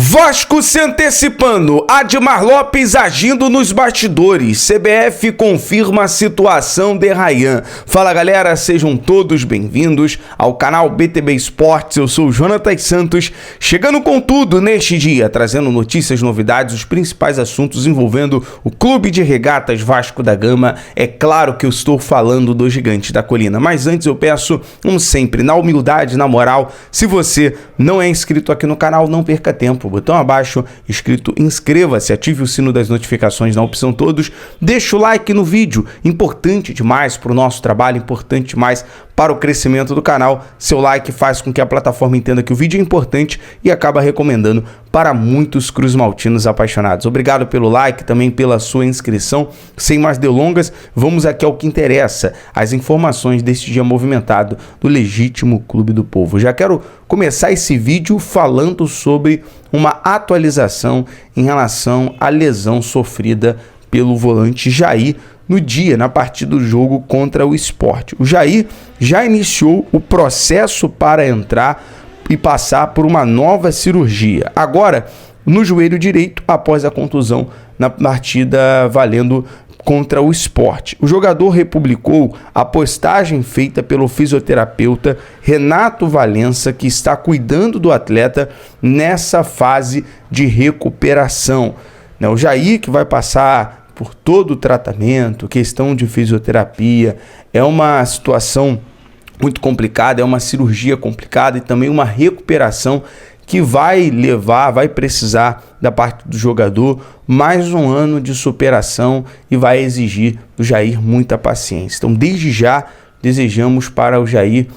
Vasco se antecipando, Admar Lopes agindo nos bastidores, CBF confirma a situação de Ryan. Fala galera, sejam todos bem-vindos ao canal BTB Esportes, eu sou o Jonatas Santos, chegando com tudo neste dia, trazendo notícias, novidades, os principais assuntos envolvendo o Clube de Regatas Vasco da Gama. É claro que eu estou falando do Gigante da Colina, mas antes eu peço, como sempre, na humildade, na moral, se você não é inscrito aqui no canal, não perca tempo. Botão abaixo, escrito inscreva-se, ative o sino das notificações na opção todos, deixa o like no vídeo, importante demais para o nosso trabalho, importante demais para o crescimento do canal. Seu like faz com que a plataforma entenda que o vídeo é importante e acaba recomendando para muitos cruzmaltinos apaixonados. Obrigado pelo like, também pela sua inscrição. Sem mais delongas, vamos aqui ao que interessa, as informações deste dia movimentado do legítimo Clube do Povo. Já quero começar esse vídeo falando sobre uma atualização em relação à lesão sofrida pelo volante Jair na partida do jogo contra o Sport. O Jair já iniciou o processo para entrar e passar por uma nova cirurgia. Agora, no joelho direito, após a contusão na partida valendo contra o Sport. O jogador republicou a postagem feita pelo fisioterapeuta Renato Valença, que está cuidando do atleta nessa fase de recuperação. O Jair, que vai passar por todo o tratamento, questão de fisioterapia, é uma situação muito complicada, é uma cirurgia complicada e também uma recuperação que vai precisar da parte do jogador mais um ano de superação e vai exigir do Jair muita paciência. Então, desde já, desejamos para o Jair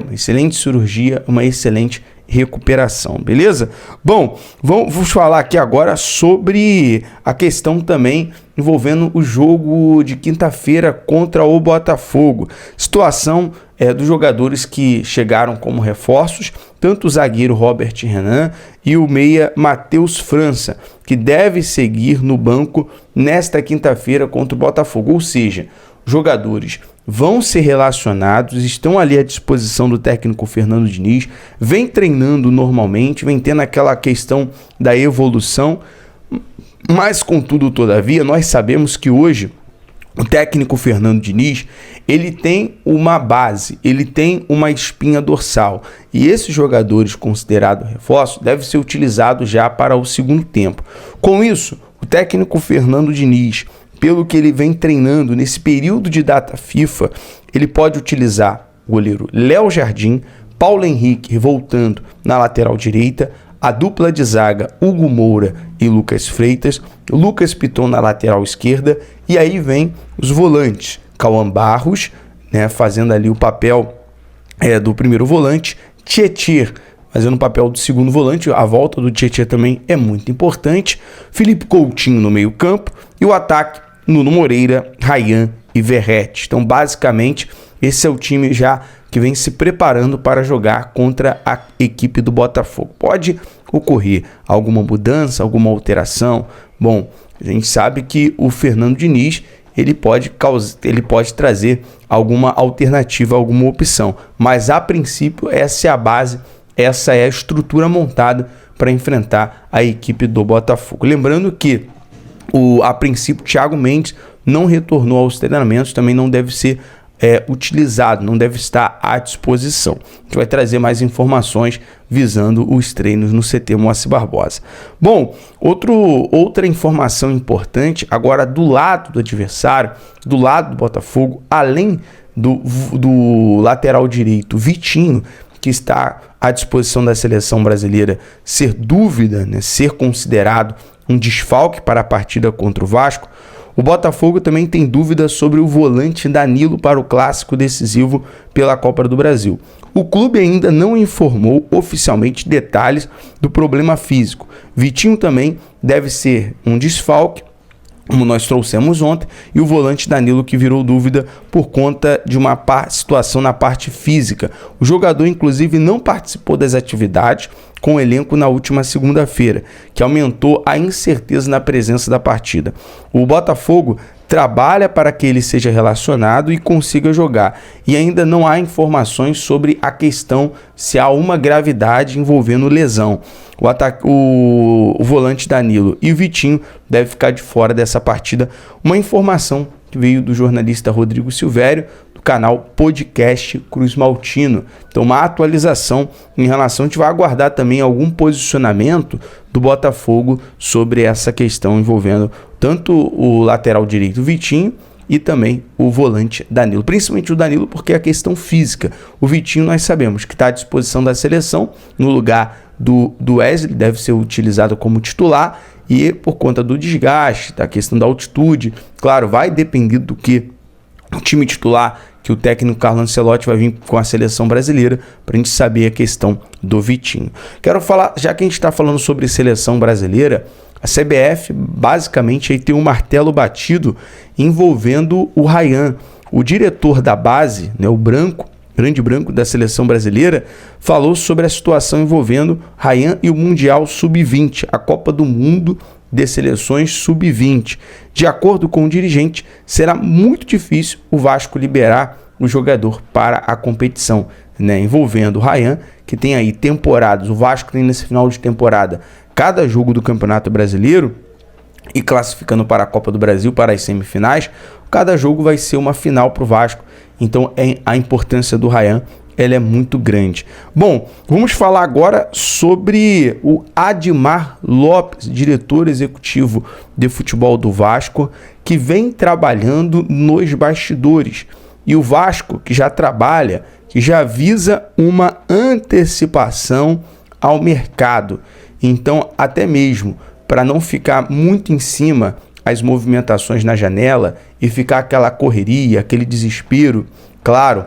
uma excelente cirurgia, uma excelente recuperação, beleza? Bom, vamos falar aqui agora sobre a questão também envolvendo o jogo de quinta-feira contra o Botafogo. Situação dos jogadores que chegaram como reforços, tanto o zagueiro Robert Renan e o meia Matheus França, que deve seguir no banco nesta quinta-feira contra o Botafogo, ou seja, jogadores vão ser relacionados, estão ali à disposição do técnico Fernando Diniz, vem treinando normalmente, vem tendo aquela questão da evolução, mas contudo, todavia, nós sabemos que hoje o técnico Fernando Diniz, ele tem uma base, ele tem uma espinha dorsal, e esses jogadores considerados reforços devem ser utilizados já para o segundo tempo. Com isso, o técnico Fernando Diniz, pelo que ele vem treinando nesse período de data FIFA, ele pode utilizar o goleiro Léo Jardim, Paulo Henrique voltando na lateral direita, a dupla de zaga Hugo Moura e Lucas Freitas, Lucas Piton na lateral esquerda, e aí vem os volantes, Cauã Barros, fazendo ali o papel do primeiro volante, Tietê fazendo o papel do segundo volante, a volta do Tietê também é muito importante, Felipe Coutinho no meio campo e o ataque Nuno Moreira, Ryan e Verratti. Então, basicamente, esse é o time já que vem se preparando para jogar contra a equipe do Botafogo. Pode ocorrer alguma mudança, alguma alteração. Bom, a gente sabe que o Fernando Diniz ele pode trazer alguma alternativa, alguma opção. Mas, a princípio, essa é a base, essa é a estrutura montada para enfrentar a equipe do Botafogo. Lembrando que a princípio, Thiago Mendes não retornou aos treinamentos, também não deve ser utilizado, não deve estar à disposição. A gente vai trazer mais informações visando os treinos no CT Moacir Barbosa. Bom, outra informação importante, agora do lado do adversário, do lado do Botafogo, além do lateral direito Vitinho, que está à disposição da seleção brasileira, ser dúvida, ser considerado um desfalque para a partida contra o Vasco, o Botafogo também tem dúvida sobre o volante Danilo para o clássico decisivo pela Copa do Brasil. O clube ainda não informou oficialmente detalhes do problema físico. Vitinho também deve ser um desfalque, como nós trouxemos ontem, e o volante Danilo que virou dúvida por conta de uma situação na parte física. O jogador, inclusive, não participou das atividades com o elenco na última segunda-feira, que aumentou a incerteza na presença da partida. O Botafogo trabalha para que ele seja relacionado e consiga jogar. E ainda não há informações sobre a questão se há uma gravidade envolvendo lesão. O volante Danilo e o Vitinho devem ficar de fora dessa partida. Uma informação que veio do jornalista Rodrigo Silvério, do canal Podcast Cruz Maltino. Então, uma atualização em relação, a gente vai aguardar também algum posicionamento do Botafogo sobre essa questão envolvendo tanto o lateral direito Vitinho e também o volante Danilo. Principalmente o Danilo, porque é a questão física. O Vitinho nós sabemos que está à disposição da seleção no lugar do Wesley, deve ser utilizado como titular, e por conta do desgaste, da questão da altitude, claro, vai depender do que o time titular, que o técnico Carlo Ancelotti vai vir com a seleção brasileira, para a gente saber a questão do Vitinho. Quero falar, já que a gente está falando sobre seleção brasileira, a CBF basicamente aí tem um martelo batido envolvendo o Ryan, o diretor da base, né, o grande branco da seleção brasileira, falou sobre a situação envolvendo Ryan e o Mundial Sub-20, a Copa do Mundo de Seleções Sub-20. De acordo com o dirigente, será muito difícil o Vasco liberar o jogador para a competição, né, envolvendo o Ryan, que tem aí temporadas, o Vasco tem nesse final de temporada cada jogo do Campeonato Brasileiro e classificando para a Copa do Brasil, para as semifinais, cada jogo vai ser uma final para o Vasco. Então a importância do Ryan, ela é muito grande. Bom, vamos falar agora sobre o Admar Lopes, diretor executivo de futebol do Vasco, que vem trabalhando nos bastidores. E o Vasco, que já trabalha, que já visa uma antecipação ao mercado. Então, até mesmo para não ficar muito em cima as movimentações na janela e ficar aquela correria, aquele desespero, claro,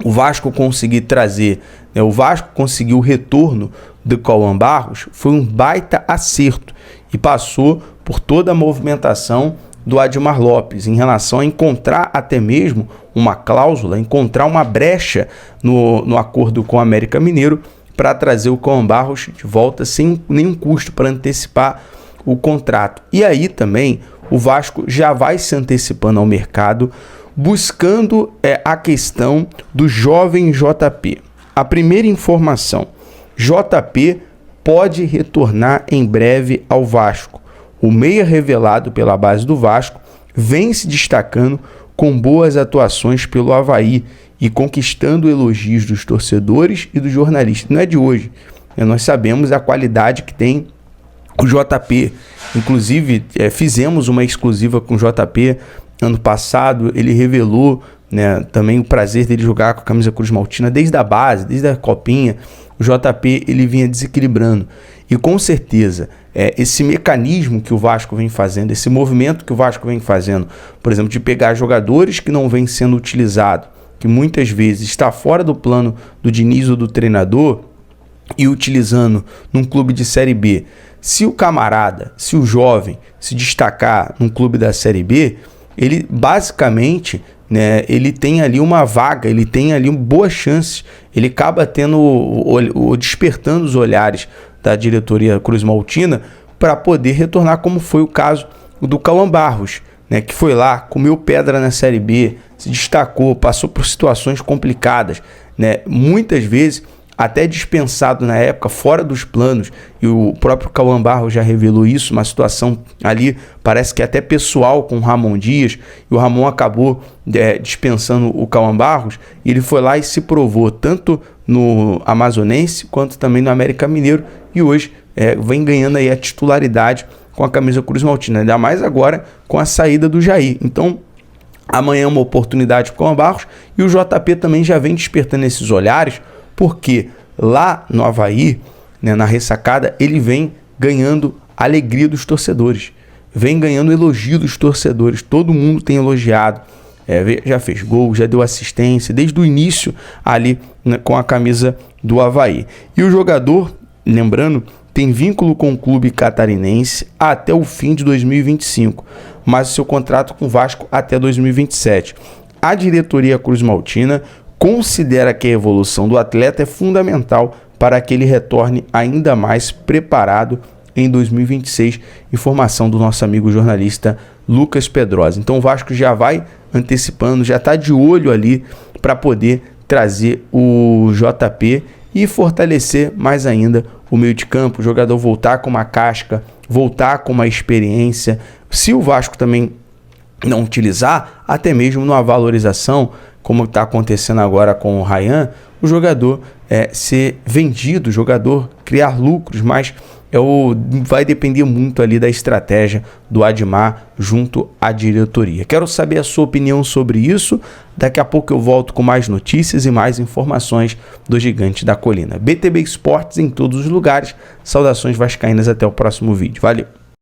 o Vasco conseguir trazer, né, o Vasco conseguiu o retorno do Cauã Barros, foi um baita acerto e passou por toda a movimentação do Admar Lopes em relação a encontrar até mesmo uma cláusula, encontrar uma brecha no acordo com o América Mineiro para trazer o Cauã Barros de volta sem nenhum custo para antecipar o contrato. E aí também o Vasco já vai se antecipando ao mercado, buscando a questão do jovem JP. A primeira informação, JP pode retornar em breve ao Vasco. O meia revelado pela base do Vasco vem se destacando com boas atuações pelo Avaí e conquistando elogios dos torcedores e dos jornalistas. Não é de hoje, né? Nós sabemos a qualidade que tem o JP. Inclusive, fizemos uma exclusiva com o JP ano passado. Ele revelou, né, também o prazer dele jogar com a camisa Cruz Maltina desde a base, desde a copinha. O JP ele vinha desequilibrando. E com certeza, esse mecanismo que o Vasco vem fazendo, esse movimento que o Vasco vem fazendo, por exemplo, de pegar jogadores que não vêm sendo utilizados, que muitas vezes está fora do plano do Diniz ou do treinador, e utilizando num clube de Série B. Se o camarada, se o jovem se destacar num clube da Série B, ele basicamente, né, ele tem ali uma vaga, ele tem ali boas chances, ele acaba tendo despertando os olhares da diretoria Cruz Maltina para poder retornar, como foi o caso do Cauã Barros, né, que foi lá, comeu pedra na Série B, se destacou, passou por situações complicadas, né, muitas vezes até dispensado na época, fora dos planos, e o próprio Cauã Barros já revelou isso, uma situação ali, parece que até pessoal com o Ramon Dias, e o Ramon acabou dispensando o Cauã Barros, e ele foi lá e se provou, tanto no Amazonense, quanto também no América Mineiro, e hoje vem ganhando aí a titularidade com a camisa Cruz Maltina, ainda mais agora com a saída do Jair. Então, amanhã é uma oportunidade com o Cauã Barros, e o JP também já vem despertando esses olhares, porque lá no Avaí, né, na ressacada, ele vem ganhando a alegria dos torcedores, vem ganhando elogio dos torcedores, todo mundo tem elogiado, já fez gol, já deu assistência, desde o início ali, né, com a camisa do Avaí. E o jogador, lembrando, tem vínculo com o clube catarinense até o fim de 2025, mas o seu contrato com o Vasco até 2027. A diretoria Cruz Maltina considera que a evolução do atleta é fundamental para que ele retorne ainda mais preparado em 2026. Informação do nosso amigo jornalista Lucas Pedrosa. Então o Vasco já vai antecipando, já está de olho ali para poder trazer o JP e fortalecer mais ainda o meio de campo, o jogador voltar com uma casca, voltar com uma experiência. Se o Vasco também não utilizar, até mesmo numa valorização, como está acontecendo agora com o Ryan, o jogador ser vendido, o jogador criar lucros, mas vai depender muito ali da estratégia do Admar junto à diretoria. Quero saber a sua opinião sobre isso. Daqui a pouco eu volto com mais notícias e mais informações do Gigante da Colina. BTB Esportes em todos os lugares. Saudações vascaínas, até o próximo vídeo. Valeu!